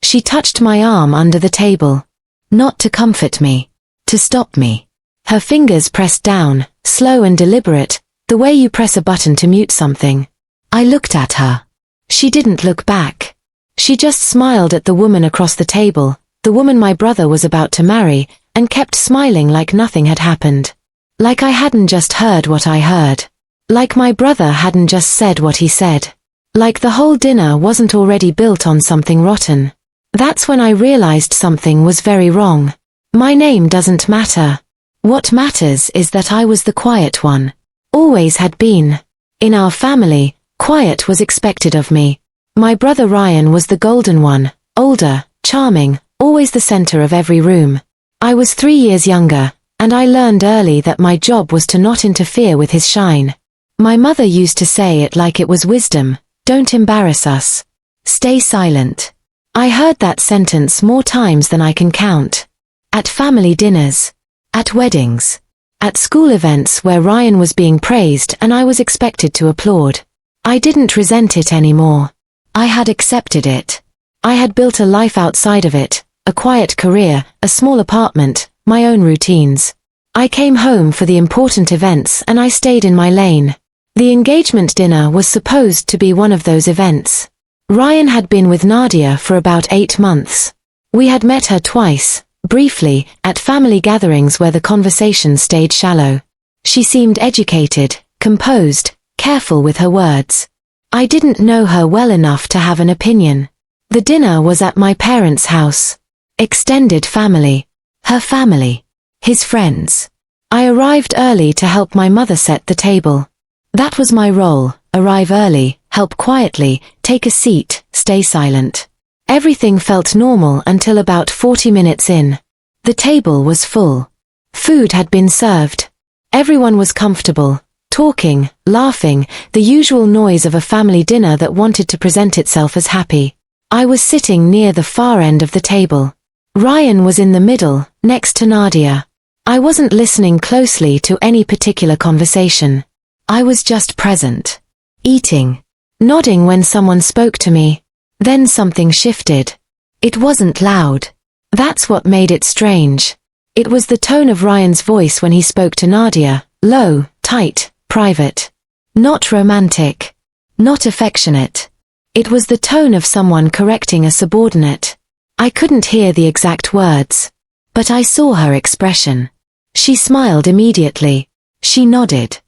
She touched my arm under the table. Not to comfort me. To stop me. Her fingers pressed down, slow and deliberate, the way you press a button to mute something. I looked at her. She didn't look back. She just smiled at the woman across the table, the woman my brother was about to marry, and kept smiling like nothing had happened. Like I hadn't just heard what I heard. Like my brother hadn't just said what he said. Like the whole dinner wasn't already built on something rotten. That's when I realized something was very wrong. My name doesn't matter. What matters is that I was the quiet one. Always had been. In our family, quiet was expected of me. My brother Ryan was the golden one, older, charming, always the center of every room. I was 3 years younger, and I learned early that my job was to not interfere with his shine. My mother used to say it like it was wisdom, don't embarrass us. Stay silent. I heard that sentence more times than I can count. At family dinners. At weddings. At school events where Ryan was being praised and I was expected to applaud. I didn't resent it anymore. I had accepted it. I had built a life outside of it, a quiet career, a small apartment, my own routines. I came home for the important events and I stayed in my lane. The engagement dinner was supposed to be one of those events. Ryan had been with Nadia for about 8 months. We had met her twice, briefly, at family gatherings where the conversation stayed shallow. She seemed educated, composed, careful with her words. I didn't know her well enough to have an opinion. The dinner was at my parents' house. Extended family. Her family. His friends. I arrived early to help my mother set the table. That was my role, arrive early, help quietly, take a seat, stay silent. Everything felt normal until about 40 minutes in. The table was full. Food had been served. Everyone was comfortable, talking, laughing, the usual noise of a family dinner that wanted to present itself as happy. I was sitting near the far end of the table. Ryan was in the middle, next to Nadia. I wasn't listening closely to any particular conversation. I was just present. Eating. Nodding when someone spoke to me. Then something shifted. It wasn't loud. That's what made it strange. It was the tone of Ryan's voice when he spoke to Nadia, low, tight, private. Not romantic. Not affectionate. It was the tone of someone correcting a subordinate. I couldn't hear the exact words. But I saw her expression. She smiled immediately. She nodded.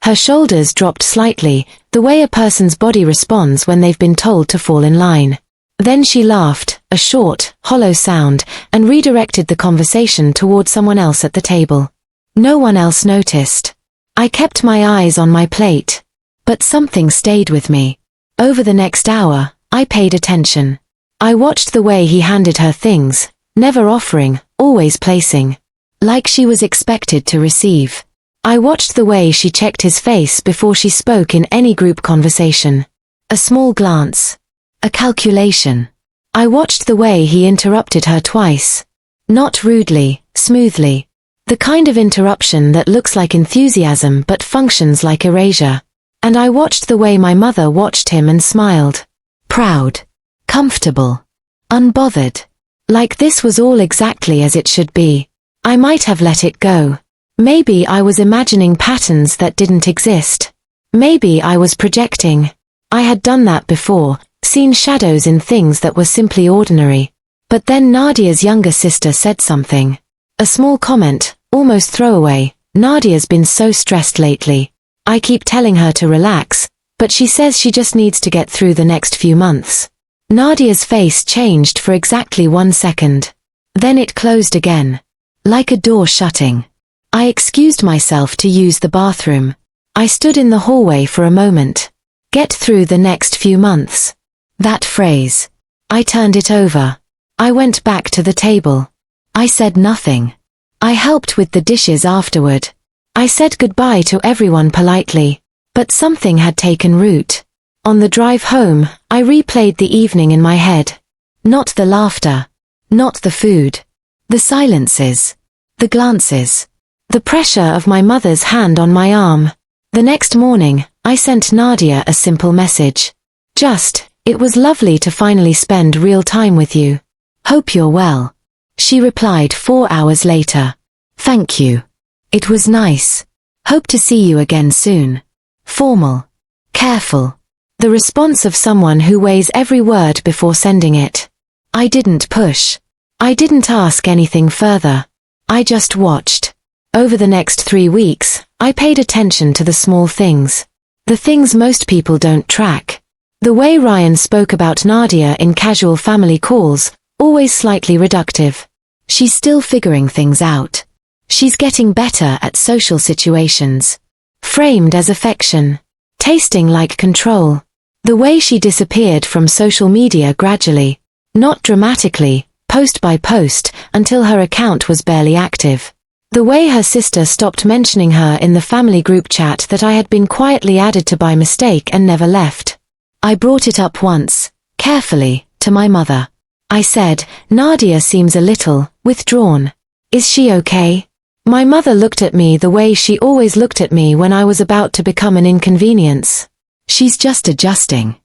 Her shoulders dropped slightly, the way a person's body responds when they've been told to fall in line. Then she laughed, a short, hollow sound, and redirected the conversation toward someone else at the table. No one else noticed. I kept my eyes on my plate. But something stayed with me. Over the next hour, I paid attention. I watched the way he handed her things, never offering, always placing. Like she was expected to receive. I watched the way she checked his face before she spoke in any group conversation. A small glance. A calculation. I watched the way he interrupted her twice. Not rudely, smoothly. The kind of interruption that looks like enthusiasm but functions like erasure. And I watched the way my mother watched him and smiled. Proud. Comfortable. Unbothered. Like this was all exactly as it should be. I might have let it go. Maybe I was imagining patterns that didn't exist. Maybe I was projecting. I had done that before, seen shadows in things that were simply ordinary. But then Nadia's younger sister said something. A small comment, almost throwaway. Nadia's been so stressed lately. I keep telling her to relax, but she says she just needs to get through the next few months. Nadia's face changed for exactly 1 second. Then it closed again. Like a door shutting. I excused myself to use the bathroom. I stood in the hallway for a moment. Get through the next few months. That phrase. I turned it over. I went back to the table. I said nothing. I helped with the dishes afterward. I said goodbye to everyone politely. But something had taken root. On the drive home, I replayed the evening in my head. Not the laughter. Not the food. The silences. The glances. The pressure of my mother's hand on my arm. The next morning, I sent Nadia a simple message. Just, it was lovely to finally spend real time with you. Hope you're well. She replied 4 hours later. Thank you. It was nice. Hope to see you again soon. Formal. Careful. The response of someone who weighs every word before sending it. I didn't push. I didn't ask anything further. I just watched. Over the next 3 weeks, I paid attention to the small things. The things most people don't track. The way Ryan spoke about Nadia in casual family calls, always slightly reductive. She's still figuring things out. She's getting better at social situations. Framed as affection. Tasting like control. The way she disappeared from social media gradually. Not dramatically, post by post, until her account was barely active. The way her sister stopped mentioning her in the family group chat that I had been quietly added to by mistake and never left. I brought it up once, carefully, to my mother. I said, Nadia seems a little withdrawn. Is she okay? My mother looked at me the way she always looked at me when I was about to become an inconvenience. She's just adjusting.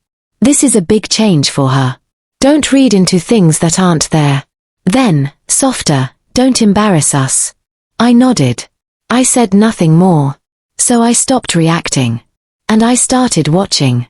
This is a big change for her. Don't read into things that aren't there. Then, softer, don't embarrass us. I nodded. I said nothing more. So I stopped reacting. And I started watching.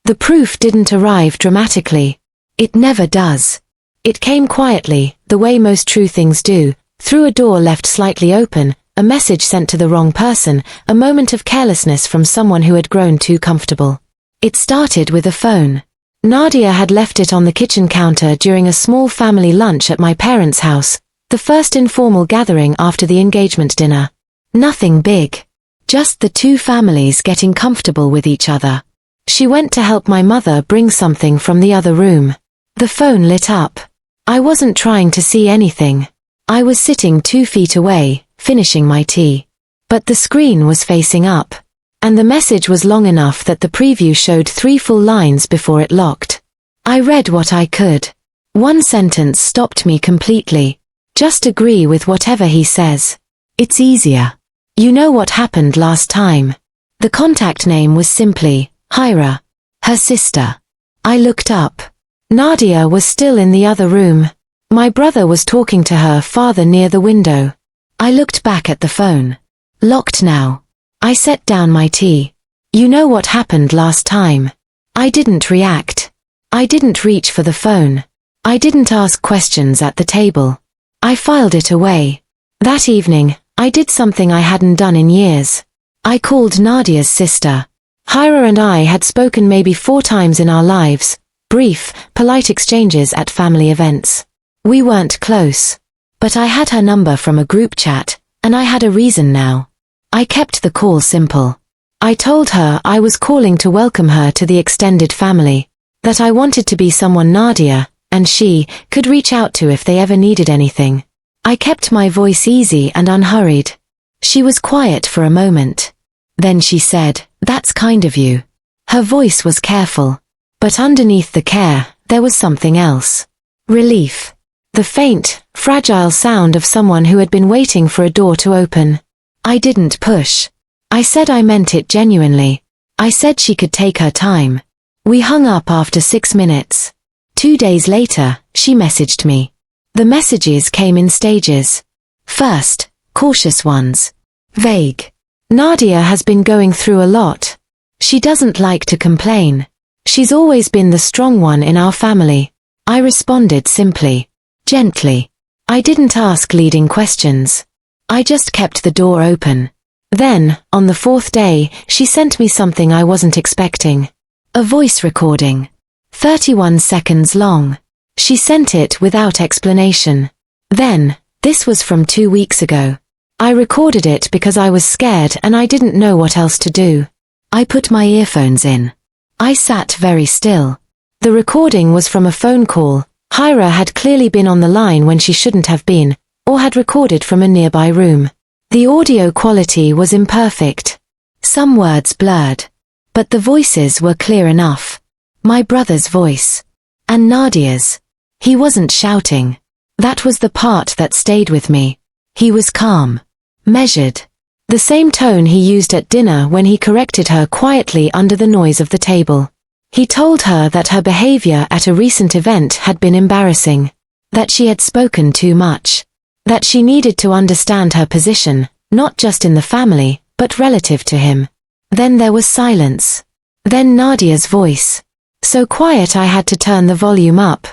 The proof didn't arrive dramatically. It never does. It came quietly, the way most true things do, through a door left slightly open, a message sent to the wrong person, a moment of carelessness from someone who had grown too comfortable. It started with a phone. Nadia had left it on the kitchen counter during a small family lunch at my parents' house, the first informal gathering after the engagement dinner. Nothing big. Just the two families getting comfortable with each other. She went to help my mother bring something from the other room. The phone lit up. I wasn't trying to see anything. I was sitting 2 feet away, finishing my tea. But the screen was facing up. And the message was long enough that the preview showed 3 full lines before it locked. I read what I could. One sentence stopped me completely. Just agree with whatever he says. It's easier. You know what happened last time. The contact name was simply Hyra, her sister. I looked up. Nadia was still in the other room. My brother was talking to her father near the window. I looked back at the phone. Locked now. I set down my tea. You know what happened last time. I didn't react. I didn't reach for the phone. I didn't ask questions at the table. I filed it away. That evening, I did something I hadn't done in years. I called Nadia's sister. Hyra and I had spoken maybe 4 times in our lives, brief, polite exchanges at family events. We weren't close. But I had her number from a group chat, and I had a reason now. I kept the call simple. I told her I was calling to welcome her to the extended family, that I wanted to be someone Nadia, and she, could reach out to if they ever needed anything. I kept my voice easy and unhurried. She was quiet for a moment. Then she said, "That's kind of you." Her voice was careful. But underneath the care, there was something else. Relief. The faint, fragile sound of someone who had been waiting for a door to open. I didn't push. I said I meant it genuinely. I said she could take her time. We hung up after 6 minutes. 2 days later, she messaged me. The messages came in stages. First, cautious ones. Vague. Nadia has been going through a lot. She doesn't like to complain. She's always been the strong one in our family. I responded simply. Gently. I didn't ask leading questions. I just kept the door open. Then, on the 4th day, she sent me something I wasn't expecting. A voice recording. 31 seconds long. She sent it without explanation. Then, this was from 2 weeks ago. I recorded it because I was scared and I didn't know what else to do. I put my earphones in. I sat very still. The recording was from a phone call. Hyra had clearly been on the line when she shouldn't have been, or had recorded from a nearby room. The audio quality was imperfect. Some words blurred. But the voices were clear enough. My brother's voice. And Nadia's. He wasn't shouting. That was the part that stayed with me. He was calm. Measured. The same tone he used at dinner when he corrected her quietly under the noise of the table. He told her that her behavior at a recent event had been embarrassing. That she had spoken too much. That she needed to understand her position, not just in the family, but relative to him. Then there was silence. Then Nadia's voice. So quiet I had to turn the volume up.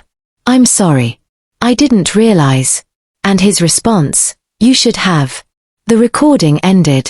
"I'm sorry. I didn't realize." And his response, "You should have." The recording ended.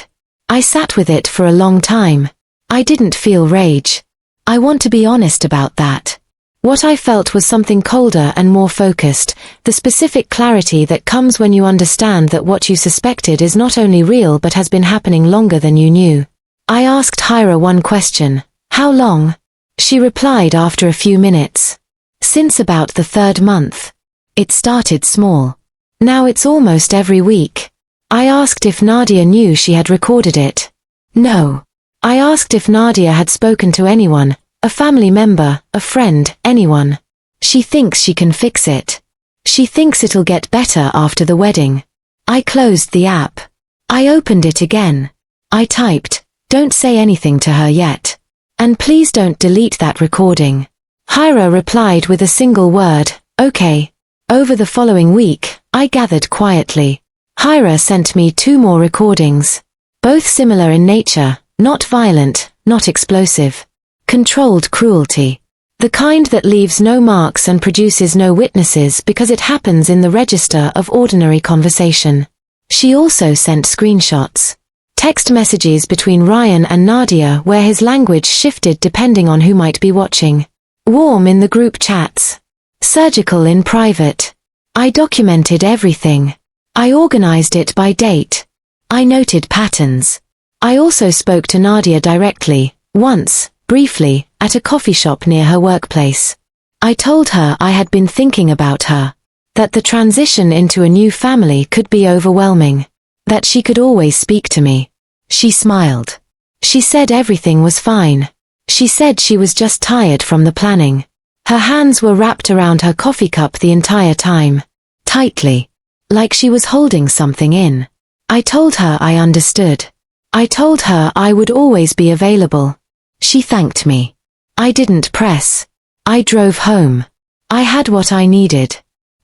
I sat with it for a long time. I didn't feel rage. I want to be honest about that. What I felt was something colder and more focused, the specific clarity that comes when you understand that what you suspected is not only real but has been happening longer than you knew. I asked Hyra one question. "How long?" She replied after a few minutes. "Since about the 3rd month. It started small. Now it's almost every week." I asked if Nadia knew she had recorded it. No. I asked if Nadia had spoken to anyone, a family member, a friend, anyone. She thinks she can fix it. She thinks it'll get better after the wedding. I closed the app. I opened it again. I typed, "Don't say anything to her yet. And please don't delete that recording." Hyra replied with a single word, "Okay." Over the following week, I gathered quietly. Hyra sent me 2 more recordings. Both similar in nature, not violent, not explosive. Controlled cruelty. The kind that leaves no marks and produces no witnesses because it happens in the register of ordinary conversation. She also sent screenshots. Text messages between Ryan and Nadia where his language shifted depending on who might be watching. Warm in the group chats. Surgical in private. I documented everything. I organized it by date. I noted patterns. I also spoke to Nadia directly, once, briefly, at a coffee shop near her workplace. I told her I had been thinking about her. That the transition into a new family could be overwhelming. That she could always speak to me. She smiled. She said everything was fine. She said she was just tired from the planning. Her hands were wrapped around her coffee cup the entire time. Tightly. Like she was holding something in. I told her I understood. I told her I would always be available. She thanked me. I didn't press. I drove home. I had what I needed.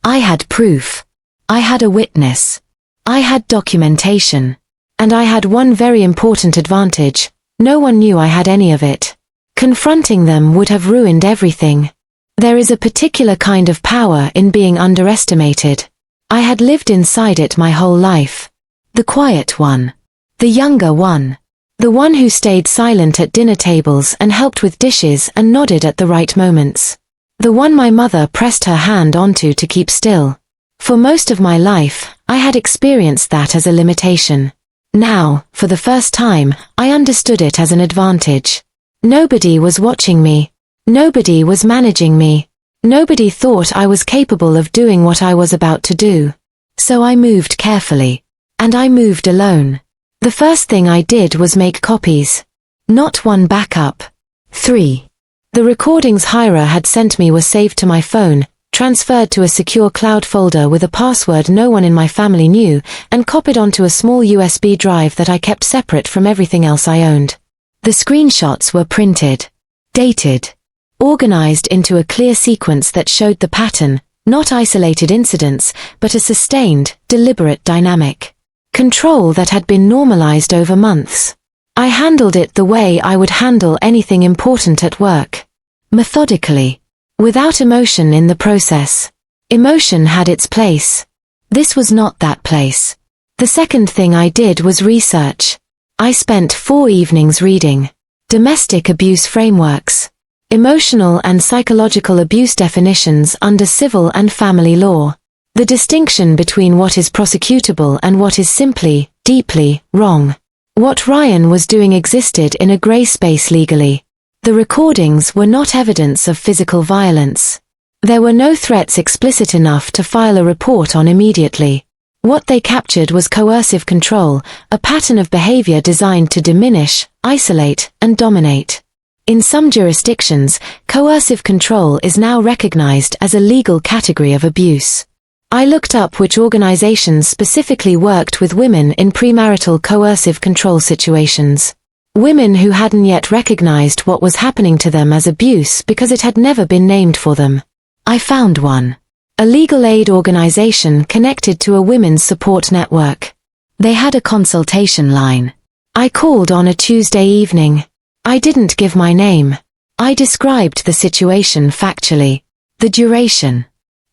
I had proof. I had a witness. I had documentation. And I had one very important advantage. No one knew I had any of it. Confronting them would have ruined everything. There is a particular kind of power in being underestimated. I had lived inside it my whole life. The quiet one. The younger one. The one who stayed silent at dinner tables and helped with dishes and nodded at the right moments. The one my mother pressed her hand onto to keep still. For most of my life, I had experienced that as a limitation. Now, for the first time, I understood it as an advantage. Nobody was watching me. Nobody was managing me. Nobody thought I was capable of doing what I was about to do. So I moved carefully. And I moved alone. The first thing I did was make copies. Not one backup. 3. The recordings Hyra had sent me were saved to my phone, transferred to a secure cloud folder with a password no one in my family knew, and copied onto a small USB drive that I kept separate from everything else I owned. The screenshots were printed. Dated. Organized into a clear sequence that showed the pattern, not isolated incidents, but a sustained, deliberate dynamic. Control that had been normalized over months. I handled it the way I would handle anything important at work. Methodically. Without emotion in the process. Emotion had its place. This was not that place. The second thing I did was research. I spent 4 evenings reading. Domestic abuse frameworks. Emotional and psychological abuse definitions under civil and family law. The distinction between what is prosecutable and what is simply, deeply, wrong. What Ryan was doing existed in a gray space legally. The recordings were not evidence of physical violence. There were no threats explicit enough to file a report on immediately. What they captured was coercive control, a pattern of behavior designed to diminish, isolate, and dominate. In some jurisdictions, coercive control is now recognized as a legal category of abuse. I looked up which organizations specifically worked with women in premarital coercive control situations. Women who hadn't yet recognized what was happening to them as abuse because it had never been named for them. I found one. a legal aid organization connected to a women's support network. They had a consultation line. I called on a Tuesday evening. I didn't give my name. I described the situation factually. The duration.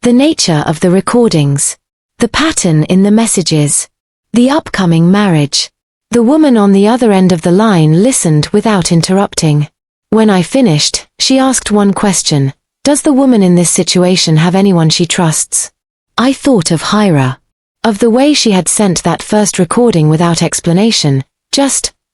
The nature of the recordings. The pattern in the messages. The upcoming marriage. The woman on the other end of the line listened without interrupting. When I finished, she asked one question. Does the woman in this situation have anyone she trusts? I thought of Hira. Of the way she had sent that first recording without explanation.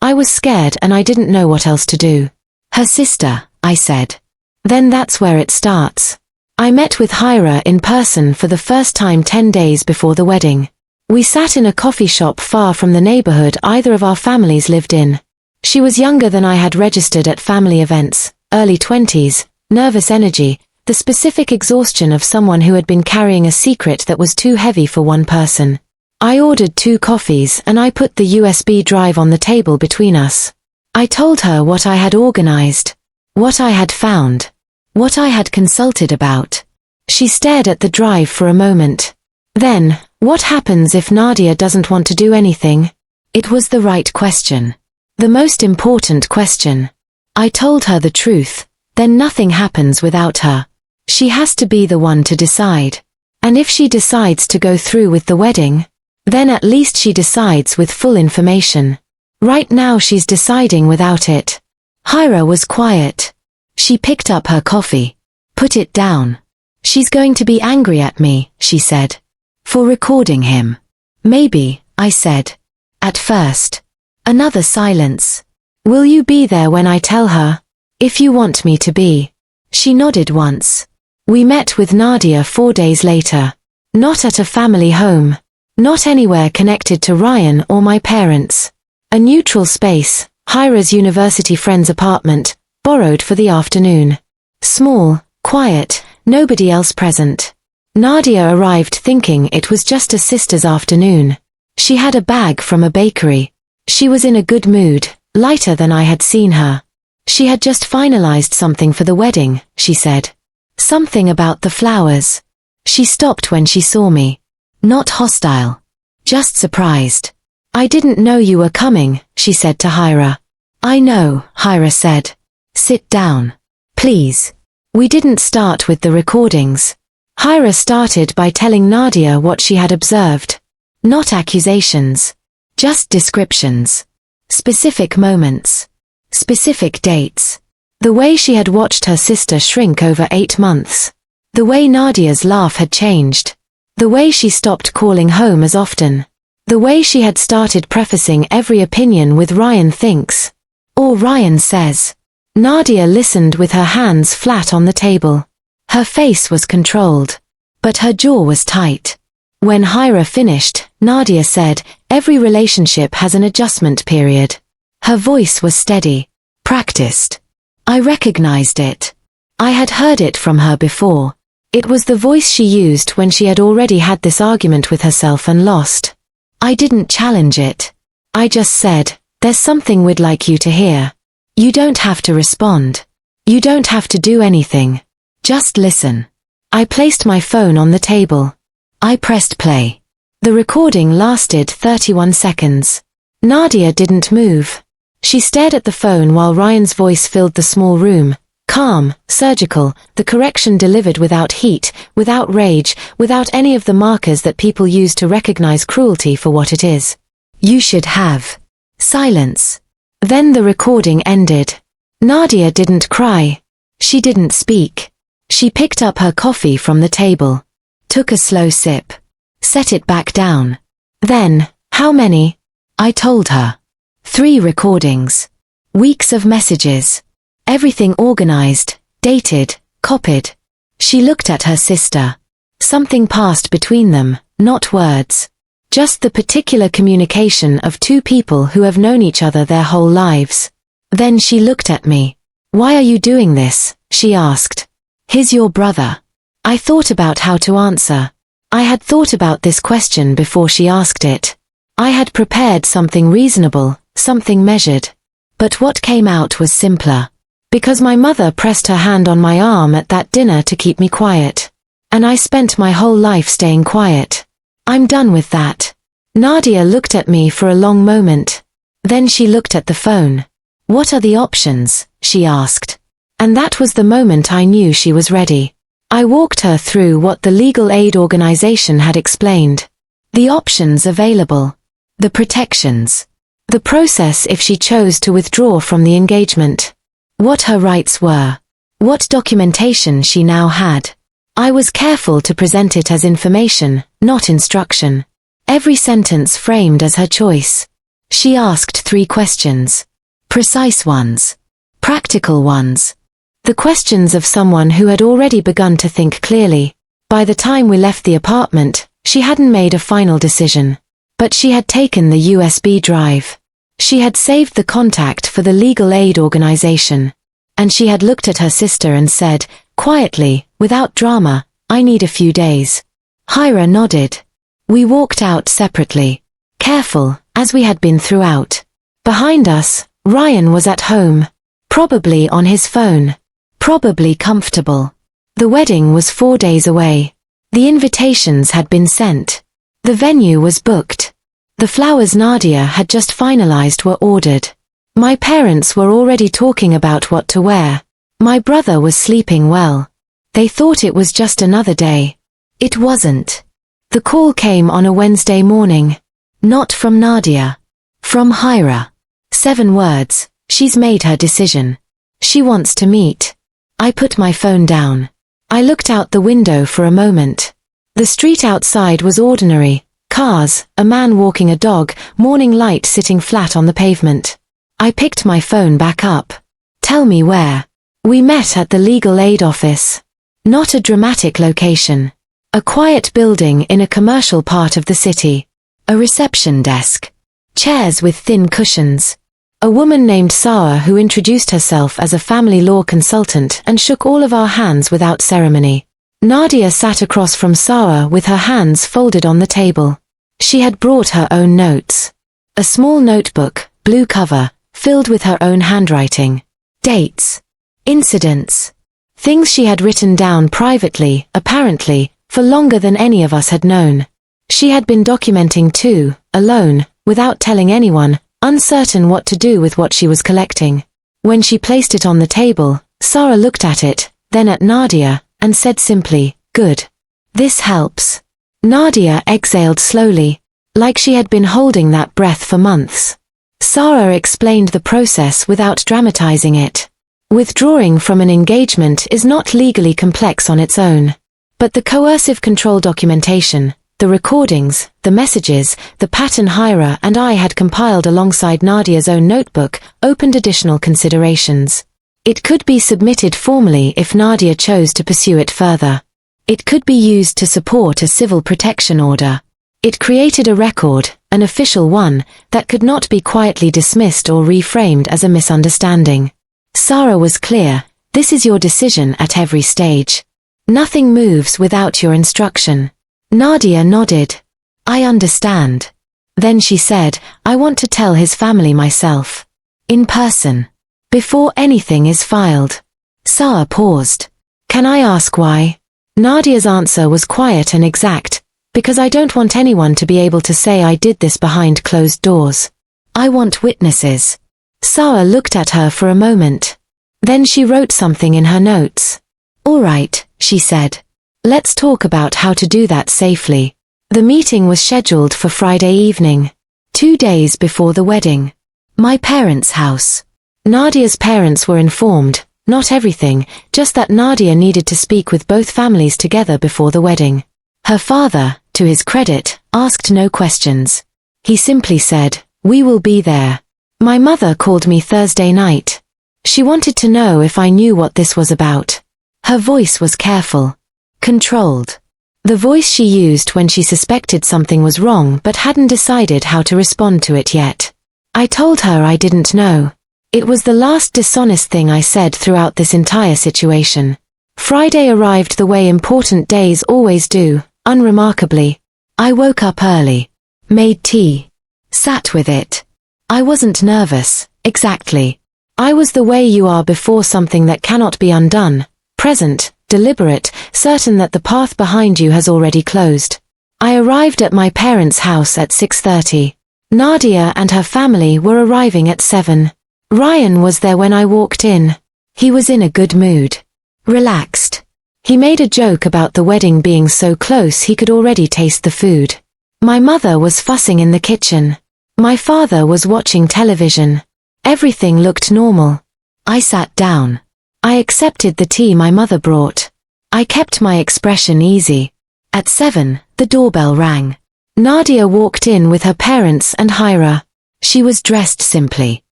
I was scared and I didn't know what else to do. Her sister, I said. Then that's where it starts. I met with Hira in person for the first time 10 days before the wedding. We sat in a coffee shop far from the neighborhood either of our families lived in. She was younger than I had registered at family events, early 20s, nervous energy, the specific exhaustion of someone who had been carrying a secret that was too heavy for one person. I ordered 2 coffees and I put the USB drive on the table between us. I told her what I had organized, what I had found, what I had consulted about. She stared at the drive for a moment. Then, what happens if Nadia doesn't want to do anything? It was the right question. The most important question. I told her the truth. Then nothing happens without her. She has to be the one to decide. And if she decides to go through with the wedding, then at least she decides with full information. Right now she's deciding without it. Hira was quiet. She picked up her coffee. Put it down. She's going to be angry at me, she said. For recording him. Maybe, I said. At first. Another silence. Will you be there when I tell her? If you want me to be. She nodded once. We met with Nadia 4 days later. Not at a family home. Not anywhere connected to Ryan or my parents. A neutral space, Hira's university friend's apartment, borrowed for the afternoon. Small, quiet, nobody else present. Nadia arrived thinking it was just a sister's afternoon. She had a bag from a bakery. She was in a good mood, lighter than I had seen her. She had just finalized something for the wedding, she said. Something about the flowers. She stopped when she saw me. Not hostile. Just surprised. I didn't know you were coming, she said to Hira. I know, Hira said. Sit down. Please. We didn't start with the recordings. Hira started by telling Nadia what she had observed. Not accusations. Just descriptions. Specific moments. Specific dates. The way she had watched her sister shrink over 8 months. The way Nadia's laugh had changed. The way she stopped calling home as often. The way she had started prefacing every opinion with Ryan thinks. Or Ryan says. Nadia listened with her hands flat on the table. Her face was controlled. But her jaw was tight. When Hira finished, Nadia said, every relationship has an adjustment period. Her voice was steady. Practiced. I recognized it. I had heard it from her before. It was the voice she used when she had already had this argument with herself and lost. I didn't challenge it. I just said, there's something we'd like you to hear. You don't have to respond. You don't have to do anything. Just listen. I placed my phone on the table. I pressed play. The recording lasted 31 seconds. Nadia didn't move. She stared at the phone while Ryan's voice filled the small room. Calm, surgical, the correction delivered without heat, without rage, without any of the markers that people use to recognize cruelty for what it is. You should have. Silence. Then the recording ended. Nadia didn't cry. She didn't speak. She picked up her coffee from the table. Took a slow sip. Set it back down. Then, how many? I told her. 3 recordings. Weeks of messages. Everything organized, dated, copied. She looked at her sister. Something passed between them, not words. Just the particular communication of 2 people who have known each other their whole lives. Then she looked at me. Why are you doing this? She asked. He's your brother. I thought about how to answer. I had thought about this question before she asked it. I had prepared something reasonable, something measured. But what came out was simpler. Because my mother pressed her hand on my arm at that dinner to keep me quiet. And I spent my whole life staying quiet. I'm done with that. Nadia looked at me for a long moment. Then she looked at the phone. What are the options? She asked. And that was the moment I knew she was ready. I walked her through what the legal aid organization had explained. The options available. The protections. The process if she chose to withdraw from the engagement. What her rights were. What documentation she now had. I was careful to present it as information, not instruction. Every sentence framed as her choice. She asked 3 questions. Precise ones. Practical ones. The questions of someone who had already begun to think clearly. By the time we left the apartment, she hadn't made a final decision. But she had taken the USB drive. She had saved the contact for the legal aid organization. And she had looked at her sister and said, quietly, without drama, I need a few days. Hyra nodded. We walked out separately. Careful, as we had been throughout. Behind us, Ryan was at home. Probably on his phone. Probably comfortable. The wedding was 4 days away. The invitations had been sent. The venue was booked. The flowers Nadia had just finalized were ordered. My parents were already talking about what to wear. My brother was sleeping well. They thought it was just another day. It wasn't. The call came on a Wednesday morning. Not from Nadia. From Hyra. 7 words. She's made her decision. She wants to meet. I put my phone down. I looked out the window for a moment. The street outside was ordinary. Cars, a man walking a dog, morning light sitting flat on the pavement. I picked my phone back up. Tell me where. We met at the legal aid office. Not a dramatic location. A quiet building in a commercial part of the city. A reception desk. Chairs with thin cushions. A woman named Sarah who introduced herself as a family law consultant and shook all of our hands without ceremony. Nadia sat across from Sarah with her hands folded on the table. She had brought her own notes. A small notebook, blue cover, filled with her own handwriting. Dates. Incidents. Things she had written down privately, apparently, for longer than any of us had known. She had been documenting too, alone, without telling anyone, uncertain what to do with what she was collecting. When she placed it on the table, Sarah looked at it, then at Nadia, and said simply, "Good. This helps." Nadia exhaled slowly, like she had been holding that breath for months. Sarah explained the process without dramatizing it. Withdrawing from an engagement is not legally complex on its own. But the coercive control documentation, the recordings, the messages, the pattern Hyra and I had compiled alongside Nadia's own notebook, opened additional considerations. It could be submitted formally if Nadia chose to pursue it further. It could be used to support a civil protection order. It created a record, an official one, that could not be quietly dismissed or reframed as a misunderstanding. Sarah was clear, this is your decision at every stage. Nothing moves without your instruction. Nadia nodded. I understand. Then she said, I want to tell his family myself. In person. Before anything is filed. Sarah paused. Can I ask why? Nadia's answer was quiet and exact, because I don't want anyone to be able to say I did this behind closed doors. I want witnesses. Sarah looked at her for a moment. Then she wrote something in her notes. All right, she said. Let's talk about how to do that safely. The meeting was scheduled for Friday evening, 2 days before the wedding. My parents' house. Nadia's parents were informed, not everything, just that Nadia needed to speak with both families together before the wedding. Her father, to his credit, asked no questions. He simply said, we will be there. My mother called me Thursday night. She wanted to know if I knew what this was about. Her voice was careful. Controlled. The voice she used when she suspected something was wrong but hadn't decided how to respond to it yet. I told her I didn't know. It was the last dishonest thing I said throughout this entire situation. Friday arrived the way important days always do, unremarkably. I woke up early. Made tea. Sat with it. I wasn't nervous, exactly. I was the way you are before something that cannot be undone, present, deliberate, certain that the path behind you has already closed. I arrived at my parents' house at 6:30. Nadia and her family were arriving at 7. Ryan was there when I walked in. He was in a good mood. Relaxed. He made a joke about the wedding being so close he could already taste the food. My mother was fussing in the kitchen. My father was watching television. Everything looked normal. I sat down. I accepted the tea my mother brought. I kept my expression easy. At 7, the doorbell rang. Nadia walked in with her parents and Hira. She was dressed simply.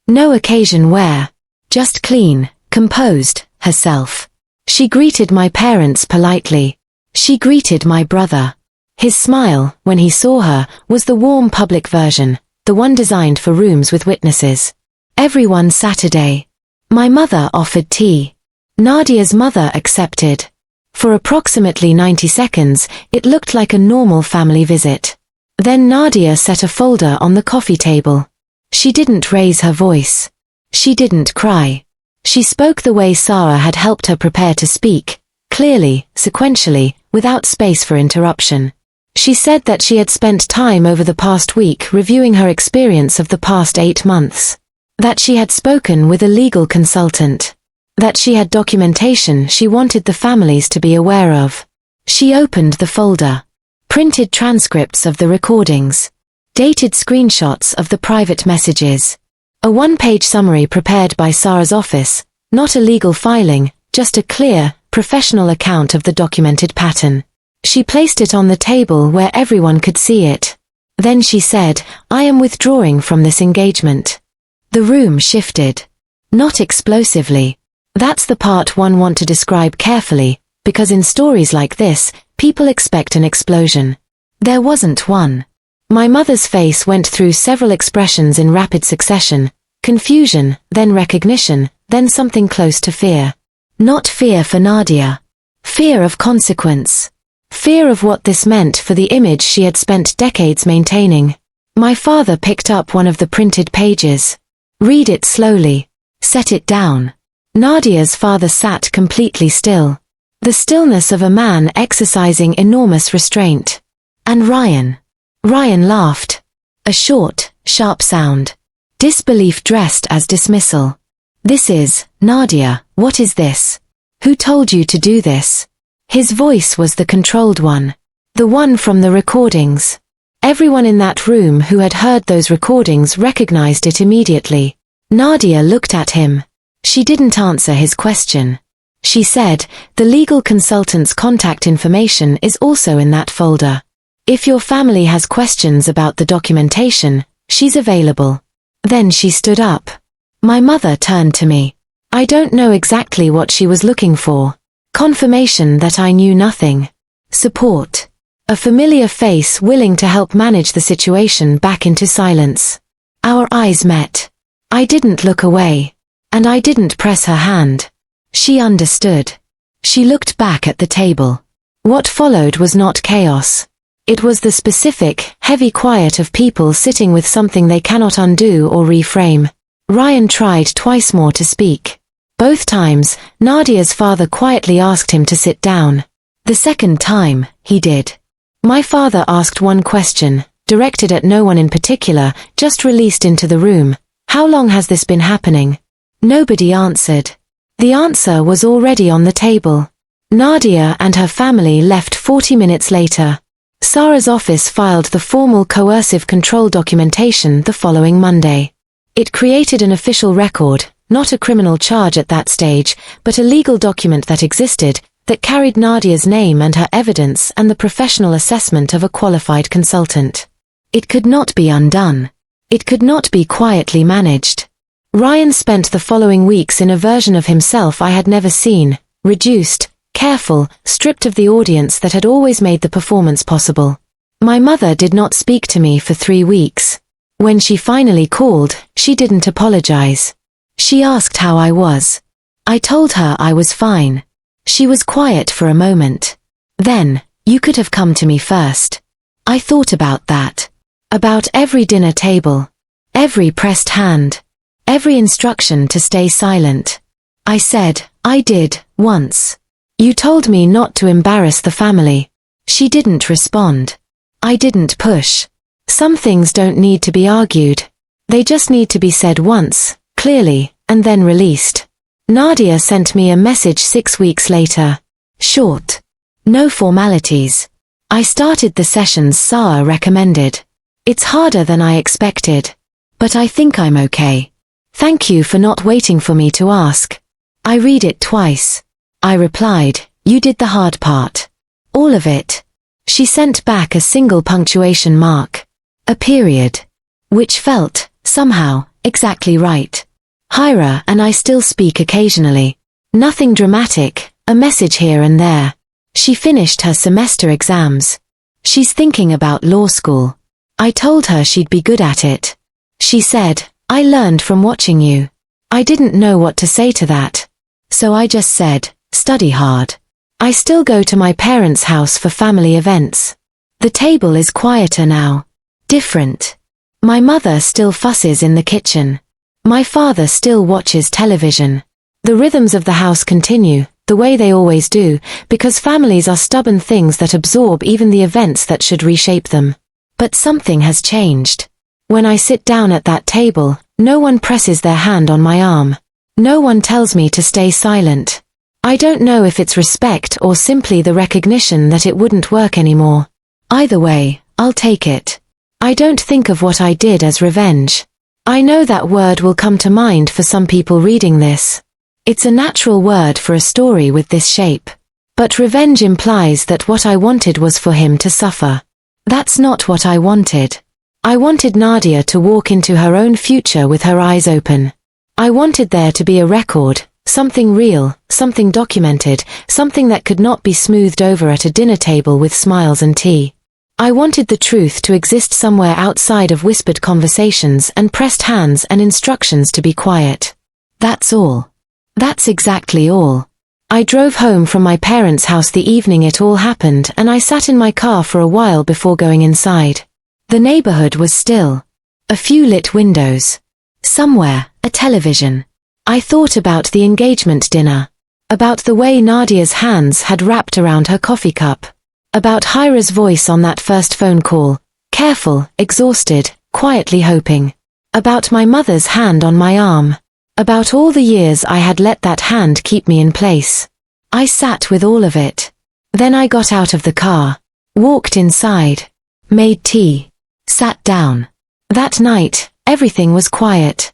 No occasion wear. Just clean, composed, herself. She greeted my parents politely. She greeted my brother. His smile, when he saw her, was the warm public version, the one designed for rooms with witnesses. Everyone Saturday. My mother offered tea. Nadia's mother accepted. For approximately 90 seconds, it looked like a normal family visit. Then Nadia set a folder on the coffee table. She didn't raise her voice. She didn't cry. She spoke the way Sarah had helped her prepare to speak, clearly, sequentially, without space for interruption. She said that she had spent time over the past week reviewing her experience of the past 8 months. That she had spoken with a legal consultant. That she had documentation she wanted the families to be aware of. She opened the folder. Printed transcripts of the recordings. Dated screenshots of the private messages. A one-page summary prepared by Sarah's office, not a legal filing, just a clear, professional account of the documented pattern. She placed it on the table where everyone could see it. Then she said, "I am withdrawing from this engagement." The room shifted. Not explosively. That's the part one want to describe carefully, because in stories like this, people expect an explosion. There wasn't one. My mother's face went through several expressions in rapid succession, confusion, then recognition, then something close to fear. Not fear for Nadia. Fear of consequence. Fear of what this meant for the image she had spent decades maintaining. My father picked up one of the printed pages. Read it slowly. Set it down. Nadia's father sat completely still. The stillness of a man exercising enormous restraint. And Ryan. Ryan laughed. A short, sharp sound. Disbelief dressed as dismissal. "This is, Nadia, what is this? Who told you to do this?" His voice was the controlled one. The one from the recordings. Everyone in that room who had heard those recordings recognized it immediately. Nadia looked at him. She didn't answer his question. She said, "The legal consultant's contact information is also in that folder. If your family has questions about the documentation, she's available." Then she stood up. My mother turned to me. I don't know exactly what she was looking for. Confirmation that I knew nothing. Support. A familiar face willing to help manage the situation back into silence. Our eyes met. I didn't look away. And I didn't press her hand. She understood. She looked back at the table. What followed was not chaos. It was the specific, heavy quiet of people sitting with something they cannot undo or reframe. Ryan tried twice more to speak. Both times, Nadia's father quietly asked him to sit down. The second time, he did. My father asked one question, directed at no one in particular, just released into the room. "How long has this been happening?" Nobody answered. The answer was already on the table. Nadia and her family left 40 minutes later. Sarah's office filed the formal coercive control documentation the following Monday. It created an official record, not a criminal charge at that stage, but a legal document that existed, that carried Nadia's name and her evidence and the professional assessment of a qualified consultant. It could not be undone. It could not be quietly managed. Ryan spent the following weeks in a version of himself I had never seen, reduced, careful, stripped of the audience that had always made the performance possible. My mother did not speak to me for 3 weeks. When she finally called, she didn't apologize. She asked how I was. I told her I was fine. She was quiet for a moment. Then, "You could have come to me first." I thought about that. About every dinner table. Every pressed hand. Every instruction to stay silent. I said, "I did, once." You told me not to embarrass the family. She didn't respond. I didn't push. Some things don't need to be argued. They just need to be said once, clearly, and then released. Nadia sent me a message 6 weeks later. Short. No formalities. I started the sessions Saar recommended. It's harder than I expected. But I think I'm okay. Thank you for not waiting for me to ask. I read it twice. I replied, you did the hard part. All of it. She sent back a single punctuation mark. A period. Which felt, somehow, exactly right. Hyra and I still speak occasionally. Nothing dramatic, a message here and there. She finished her semester exams. She's thinking about law school. I told her she'd be good at it. She said, I learned from watching you. I didn't know what to say to that. So I just said, study hard. I still go to my parents' house for family events. The table is quieter now. Different. My mother still fusses in the kitchen. My father still watches television. The rhythms of the house continue, the way they always do, because families are stubborn things that absorb even the events that should reshape them. But something has changed. When I sit down at that table, no one presses their hand on my arm. No one tells me to stay silent. I don't know if it's respect or simply the recognition that it wouldn't work anymore. Either way, I'll take it. I don't think of what I did as revenge. I know that word will come to mind for some people reading this. It's a natural word for a story with this shape. But revenge implies that what I wanted was for him to suffer. That's not what I wanted. I wanted Nadia to walk into her own future with her eyes open. I wanted there to be a record, something real, something documented, something that could not be smoothed over at a dinner table with smiles and tea. I wanted the truth to exist somewhere outside of whispered conversations and pressed hands and instructions to be quiet. That's all. That's exactly all. I drove home from my parents' house the evening it all happened and I sat in my car for a while before going inside. The neighborhood was still. A few lit windows. Somewhere, a television. I thought about the engagement dinner. About the way Nadia's hands had wrapped around her coffee cup. About Hyra's voice on that first phone call, careful, exhausted, quietly hoping. About my mother's hand on my arm. About all the years I had let that hand keep me in place. I sat with all of it. Then I got out of the car. Walked inside. Made tea. Sat down. That night, everything was quiet.